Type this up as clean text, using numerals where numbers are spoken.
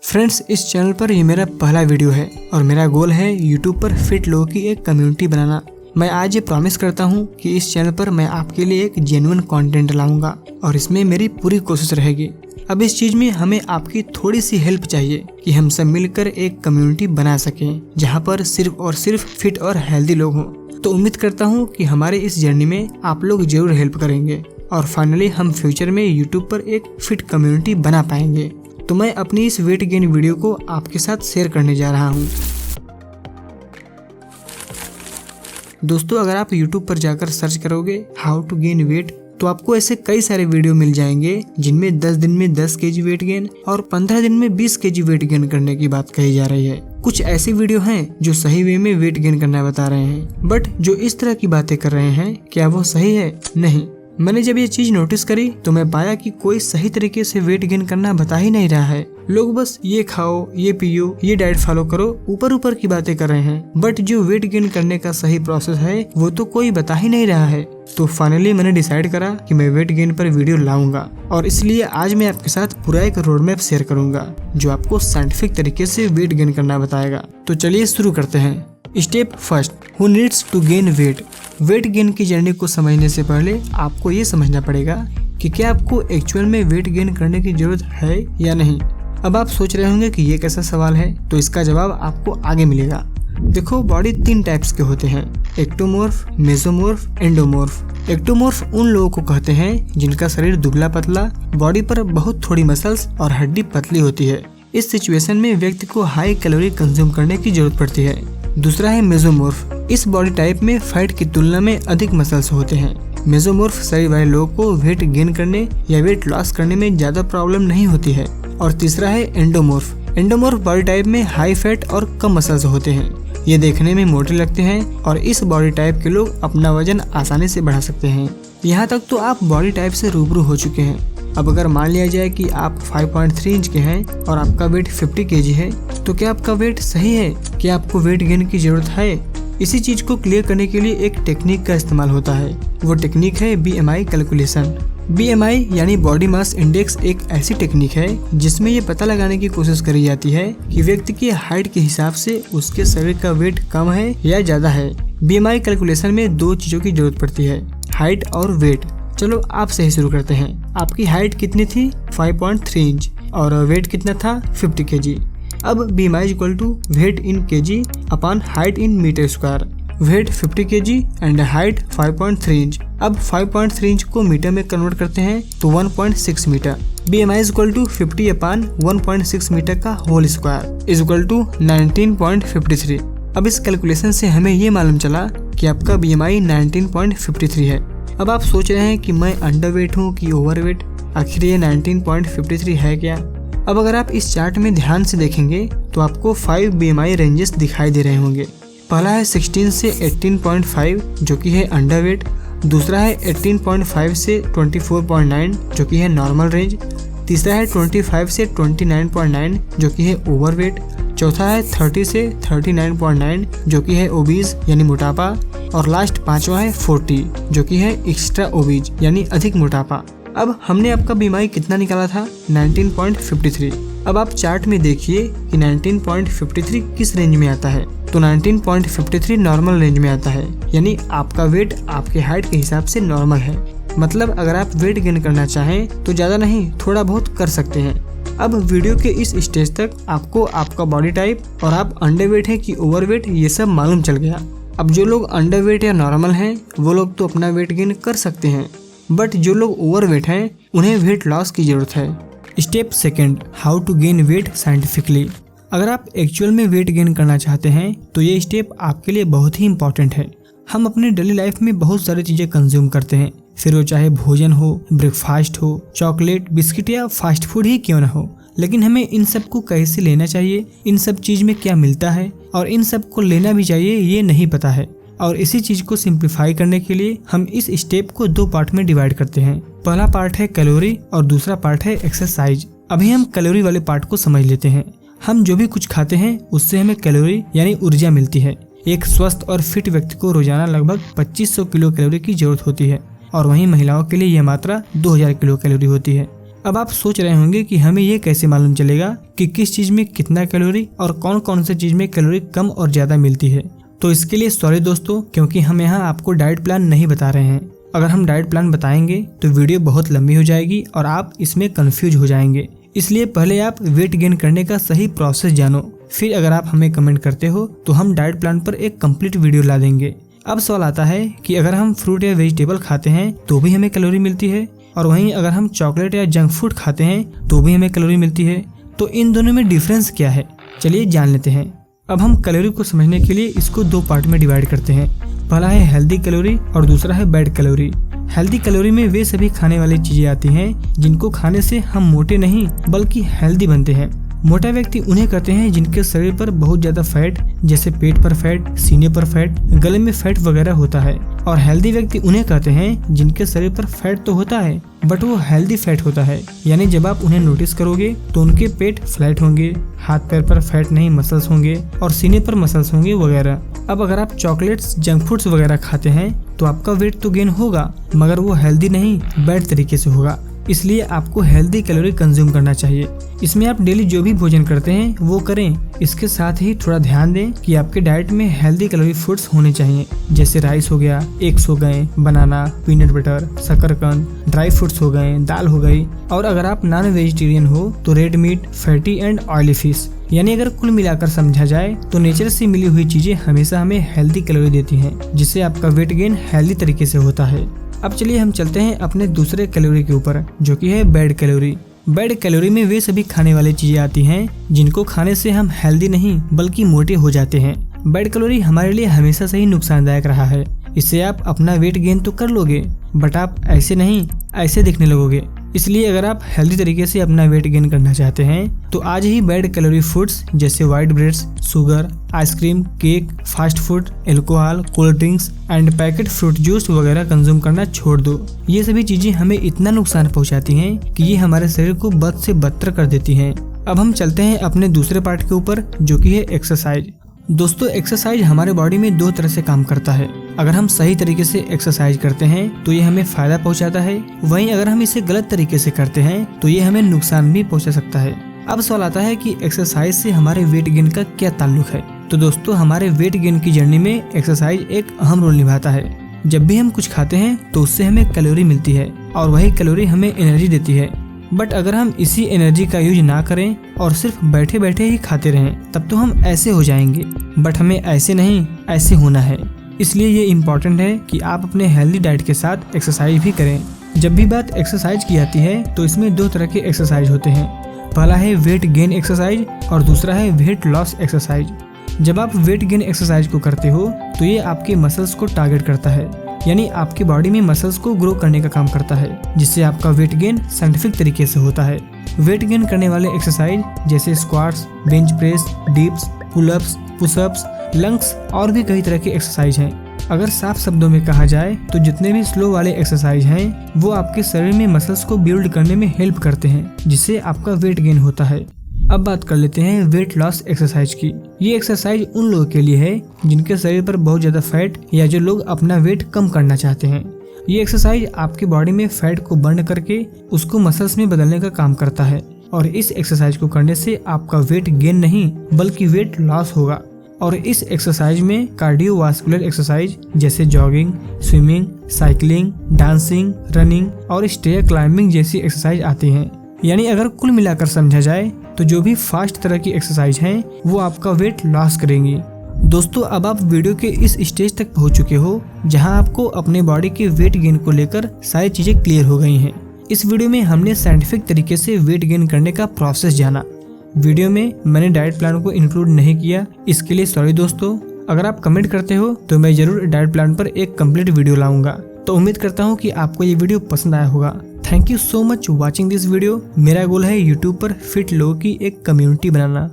Friends, इस channel पर ये मेरा पहला वीडियो है और मेरा गोल है यूट्यूब पर फिट लोगों की एक कम्युनिटी बनाना। मैं आज ये प्रॉमिस करता हूँ कि इस चैनल पर मैं आपके लिए एक जेन्युइन कंटेंट लाऊंगा और इसमें मेरी पूरी कोशिश रहेगी। अब इस चीज में हमें आपकी थोड़ी सी हेल्प चाहिए कि हम सब मिलकर एक कम्युनिटी बना सकें जहाँ पर सिर्फ और सिर्फ फिट और हेल्दी लोग हों। तो उम्मीद करता हूँ कि हमारे इस जर्नी में आप लोग जरूर हेल्प करेंगे और फाइनली हम फ्यूचर में यूट्यूब पर एक फिट कम्युनिटी बना पाएंगे। तो मैं अपनी इस वेट गेन वीडियो को आपके साथ शेयर करने जा रहा हूँ। दोस्तों, अगर आप यूट्यूब पर जाकर सर्च करोगे हाउ टू गेन वेट तो आपको ऐसे कई सारे वीडियो मिल जाएंगे जिनमें 10 दिन में 10 केजी वेट गेन और 15 दिन में 20 केजी वेट गेन करने की बात कही जा रही है। कुछ ऐसी वीडियो हैं जो सही वे में वेट गेन करना बता रहे हैं, बट जो इस तरह की बातें कर रहे हैं क्या वो सही है? नहीं। मैंने जब ये चीज नोटिस करी तो मैं पाया कि कोई सही तरीके से वेट गेन करना बता ही नहीं रहा है। लोग बस ये खाओ, ये पियो, ये डाइट फॉलो करो, ऊपर ऊपर की बातें कर रहे हैं, बट जो वेट गेन करने का सही प्रोसेस है वो तो कोई बता ही नहीं रहा है। तो फाइनली मैंने डिसाइड करा कि मैं वेट गेन पर वीडियो लाऊंगा और इसलिए आज मैं आपके साथ पूरा एक रोड मैप शेयर करूंगा जो आपको साइंटिफिक तरीके से वेट गेन करना बताएगा। तो चलिए शुरू करते हैं। Step first, who needs to gain weight. Weight gain की जर्नी को समझने से पहले आपको ये समझना पड़ेगा कि क्या आपको एक्चुअल में वेट गेन करने की जरूरत है या नहीं। अब आप सोच रहे होंगे कि ये कैसा सवाल है, तो इसका जवाब आपको आगे मिलेगा। देखो, बॉडी 3 टाइप्स के होते हैं, एक्टोमॉर्फ, मेसोमॉर्फ, एंडोमॉर्फ। एक्टोमॉर्फ उन लोगों को कहते हैं जिनका शरीर दुबला पतला, बॉडी पर बहुत थोड़ी मसल्स और हड्डी पतली होती है। इस सिचुएशन में व्यक्ति को हाई कैलोरी कंज्यूम करने की जरूरत पड़ती है। दूसरा है मेसोमॉर्फ। इस बॉडी टाइप में फैट की तुलना में अधिक मसल्स होते हैं। मेसोमॉर्फ शरीर वाले लोगों को वेट गेन करने या वेट लॉस करने में ज्यादा प्रॉब्लम नहीं होती है। और तीसरा है एंडोमॉर्फ। एंडोमॉर्फ बॉडी टाइप में हाई फैट और कम मसल्स होते हैं। ये देखने में मोटे लगते हैं और इस बॉडी टाइप के लोग अपना वजन आसानी से बढ़ा सकते हैं। यहाँ तक तो आप बॉडी टाइप से रूबरू हो चुके हैं। अब अगर मान लिया जाए कि आप 5.3 इंच के हैं और आपका वेट 50 केजी है, तो क्या आपका वेट सही है? क्या आपको वेट गेन की जरूरत है? इसी चीज को क्लियर करने के लिए एक टेक्निक का इस्तेमाल होता है। वो टेक्निक है BMI कैलकुलेशन। BMI यानी बॉडी मास इंडेक्स एक ऐसी टेक्निक है जिसमें ये पता लगाने की कोशिश करी जाती है कि व्यक्ति की हाइट के हिसाब से उसके शरीर का वेट कम है या ज्यादा है। BMI कैलकुलेशन में 2 चीजों की जरूरत पड़ती है, हाइट और वेट। चलो आप से ही शुरू करते हैं। आपकी हाइट कितनी थी? 5.3 इंच और वेट कितना था? 50 केजी। अब BMI equal to weight in KG upon height in meter square. Weight 50 KG and height 5.3 inch. अब 5.3 इंच को मीटर में कन्वर्ट करते हैं तो 1.6 metre. BMI equal to 50 upon 1.6 metre का whole square is equal to 19.53। अब इस कैलकुलेशन से हमें ये मालूम चला कि आपका BMI 19.53 है। अब आप सोच रहे हैं कि मैं अंडरवेट हूँ कि ओवरवेट, आखिर ये 19.53 है क्या? अब अगर आप इस चार्ट में ध्यान से देखेंगे तो आपको 5 BMI रेंजेस दिखाई दे रहे होंगे। पहला है 16 से 18.5 जो कि है अंडरवेट। दूसरा है 18.5 से 24.9 जो कि है नॉर्मल रेंज। तीसरा है 25 से 29.9 जो कि है ओवरवेट। चौथा है 30 से 39.9 जो कि है ओबीज यानी मोटापा। और लास्ट 5वां है 40 जो कि है एक्स्ट्रा ओबीज यानी अधिक मोटापा। अब हमने आपका BMI कितना निकाला था? 19.53। अब आप चार्ट में देखिए कि 19.53 किस रेंज में आता है। तो 19.53 नॉर्मल रेंज में आता है, यानी आपका वेट आपके हाइट के हिसाब से नॉर्मल है। मतलब अगर आप वेट गेन करना चाहें तो ज्यादा नहीं, थोड़ा बहुत कर सकते हैं। अब वीडियो के इस स्टेज तक आपको आपका बॉडी टाइप और आप अंडरवेट है कि ओवरवेट ये सब मालूम चल गया। अब जो लोग अंडरवेट या नॉर्मल हैं वो लोग तो अपना वेट गेन कर सकते हैं, बट जो लोग ओवरवेट हैं उन्हें वेट लॉस की जरूरत है। Step second, how to gain weight scientifically. अगर आप एक्चुअल में वेट गेन करना चाहते हैं तो ये स्टेप आपके लिए बहुत ही इंपॉर्टेंट है। हम अपने डेली लाइफ में बहुत सारी चीजें कंज्यूम करते हैं, फिर वो चाहे भोजन हो, ब्रेकफास्ट हो, चॉकलेट, बिस्किट या फास्ट फूड ही क्यों ना हो, लेकिन हमें इन सब को कैसे लेना चाहिए, इन सब चीज में क्या मिलता है और इन सब को लेना भी चाहिए ये नहीं पता है। और इसी चीज को सिंप्लीफाई करने के लिए हम इस स्टेप को 2 पार्ट में डिवाइड करते हैं। पहला पार्ट है कैलोरी और दूसरा पार्ट है एक्सरसाइज। अभी हम कैलोरी वाले पार्ट को समझ लेते हैं। हम जो भी कुछ खाते हैं उससे हमें कैलोरी यानी ऊर्जा मिलती है। एक स्वस्थ और फिट व्यक्ति को रोजाना लगभग 2500 किलो कैलोरी की जरूरत होती है और वहीं महिलाओं के लिए यह मात्रा 2000 किलो कैलोरी होती है। अब आप सोच रहे होंगे कि हमें ये कैसे मालूम चलेगा कि किस चीज में कितना कैलोरी और कौन कौन से चीज में कैलोरी कम और ज्यादा मिलती है। तो इसके लिए सॉरी दोस्तों, क्योंकि हम यहाँ आपको डाइट प्लान नहीं बता रहे हैं। अगर हम डाइट प्लान बताएंगे तो वीडियो बहुत लंबी हो जाएगी और आप इसमें कंफ्यूज हो जाएंगे। इसलिए पहले आप वेट गेन करने का सही प्रोसेस जानो, फिर अगर आप हमें कमेंट करते हो तो हम डाइट प्लान पर एक कंप्लीट वीडियो ला देंगे। अब सवाल आता है कि अगर हम फ्रूट या वेजिटेबल खाते हैं तो भी हमें कैलोरी मिलती है, और वहीं अगर हम चॉकलेट या जंक फूड खाते हैं तो भी हमें कैलोरी मिलती है। तो इन दोनों में डिफरेंस क्या है, चलिए जान लेते हैं। अब हम कैलोरी को समझने के लिए इसको दो पार्ट में डिवाइड करते हैं। पहला है हेल्दी कैलोरी और दूसरा है बैड कैलोरी। हेल्दी कैलोरी में वे सभी खाने वाली चीजें आती हैं जिनको खाने से हम मोटे नहीं बल्कि हेल्दी बनते हैं। मोटा व्यक्ति उन्हें कहते हैं जिनके शरीर पर बहुत ज्यादा फैट, जैसे पेट पर फैट, सीने पर फैट, गले में फैट वगैरह होता है। और हेल्दी व्यक्ति उन्हें कहते हैं जिनके शरीर पर फैट तो होता है बट वो हेल्दी फैट होता है। यानी जब आप उन्हें नोटिस करोगे तो उनके पेट फ्लैट होंगे, हाथ पैर पर फैट नहीं मसल्स होंगे और सीने पर मसल्स होंगे वगैरह। अब अगर आप चॉकलेट्स, जंक फूड्स वगैरह खाते हैं तो आपका वेट तो गेन होगा मगर वो हेल्दी नहीं, बैड तरीके से होगा। इसलिए आपको हेल्दी कैलोरी कंज्यूम करना चाहिए। इसमें आप डेली जो भी भोजन करते हैं वो करें। इसके साथ ही थोड़ा ध्यान दें कि आपके डाइट में हेल्दी कैलोरी फूड्स होने चाहिए, जैसे राइस हो गया, एग्स हो गए, बनाना, पीनट बटर, शकरकंद, ड्राई फ्रूट्स हो गए, दाल हो गई। और अगर आप नॉन वेजिटेरियन हो तो red meat, fatty and oily fish. यानी अगर कुल मिलाकर समझा जाए तो नेचर से मिली हुई चीजें हमेशा हमें हेल्दी कैलोरी देती हैं, जिससे आपका वेट गेन हेल्दी तरीके से होता है। अब चलिए हम चलते हैं अपने दूसरे कैलोरी के ऊपर, जो कि है बैड कैलोरी। बैड कैलोरी में वे सभी खाने वाली चीजें आती हैं जिनको खाने से हम हेल्दी नहीं बल्कि मोटे हो जाते हैं। बैड कैलोरी हमारे लिए हमेशा से ही नुकसानदायक रहा है। इससे आप अपना वेट गेन तो कर लोगे बट आप ऐसे नहीं, ऐसे दिखने लगोगे। इसलिए अगर आप हेल्दी तरीके से अपना वेट गेन करना चाहते हैं तो आज ही बैड कैलोरी फूड्स जैसे white breads, sugar, ice cream, cake, fast food, alcohol, cold drinks end packet fruit juice वगैरह कंज्यूम करना छोड़ दो। ये सभी चीजें हमें इतना नुकसान पहुंचाती हैं कि ये हमारे शरीर को बद से बदतर कर देती हैं। अब हम चलते हैं अपने दूसरे पार्ट के ऊपर, जो कि है एक्सरसाइज। दोस्तों, एक्सरसाइज हमारे बॉडी में दो तरह से काम करता है। अगर हम सही तरीके से एक्सरसाइज करते हैं तो ये हमें फायदा पहुंचाता है, वहीं अगर हम इसे गलत तरीके से करते हैं तो ये हमें नुकसान भी पहुंचा सकता है। अब सवाल आता है कि एक्सरसाइज से हमारे वेट गेन का क्या ताल्लुक है। तो दोस्तों, हमारे वेट गेन की जर्नी में एक्सरसाइज एक अहम रोल निभाता है। जब भी हम कुछ खाते हैं तो उससे हमें कैलोरी मिलती है और वही कैलोरी हमें एनर्जी देती है। बट अगर हम इसी एनर्जी का यूज ना करें और सिर्फ बैठे बैठे ही खाते रहें तब तो हम ऐसे हो जाएंगे। बट हमें ऐसे नहीं, ऐसे होना है। इसलिए ये इम्पोर्टेंट है कि आप अपने हेल्दी डाइट के साथ एक्सरसाइज भी करें। जब भी बात एक्सरसाइज की आती है तो इसमें दो तरह के एक्सरसाइज होते हैं। पहला है वेट गेन एक्सरसाइज और दूसरा है वेट लॉस एक्सरसाइज। जब आप वेट गेन एक्सरसाइज को करते हो तो ये आपके मसल्स को टारगेट करता है, यानी आपकी बॉडी में मसल्स को ग्रो करने का काम करता है, जिससे आपका वेट गेन साइंटिफिक तरीके से होता है। वेट गेन करने वाले एक्सरसाइज जैसे squats, bench press, dips, pullups, pushups, lungs और भी कई तरह के एक्सरसाइज हैं। अगर साफ शब्दों में कहा जाए तो जितने भी स्लो वाले एक्सरसाइज हैं वो आपके शरीर में मसल्स को बिल्ड करने में हेल्प करते हैं, जिससे आपका वेट गेन होता है। अब बात कर लेते हैं वेट लॉस एक्सरसाइज की। ये एक्सरसाइज उन लोगों के लिए है जिनके शरीर पर बहुत ज्यादा फैट या जो लोग अपना वेट कम करना चाहते हैं। ये एक्सरसाइज आपकी बॉडी में फैट को बर्न करके उसको मसल्स में बदलने का काम करता है और इस एक्सरसाइज को करने से आपका वेट गेन नहीं बल्कि वेट लॉस होगा। और इस एक्सरसाइज में कार्डियोवास्कुलर एक्सरसाइज जैसे jogging, swimming, cycling, dancing, running और स्टेयर क्लाइंबिंग जैसी एक्सरसाइज आती हैं। यानी अगर कुल मिलाकर समझा जाए तो जो भी फास्ट तरह की एक्सरसाइज हैं वो आपका वेट लॉस करेंगी। दोस्तों, अब आप वीडियो के इस स्टेज तक पहुंच चुके हो जहां आपको अपने बॉडी के वेट गेन को लेकर सारी चीजें क्लियर हो गई हैं। इस वीडियो में हमने साइंटिफिक तरीके से वेट गेन करने का प्रोसेस जाना। वीडियो में मैंने डाइट प्लान को इंक्लूड नहीं किया, इसके लिए सॉरी दोस्तों। अगर आप कमेंट करते हो तो मैं जरूर डाइट प्लान पर एक कंप्लीट वीडियो लाऊंगा। तो उम्मीद करता हूँ कि आपको ये वीडियो पसंद आया होगा। Thank you so much watching this video. मेरा गोल है यूट्यूब पर फिट लोगों की एक कम्युनिटी बनाना।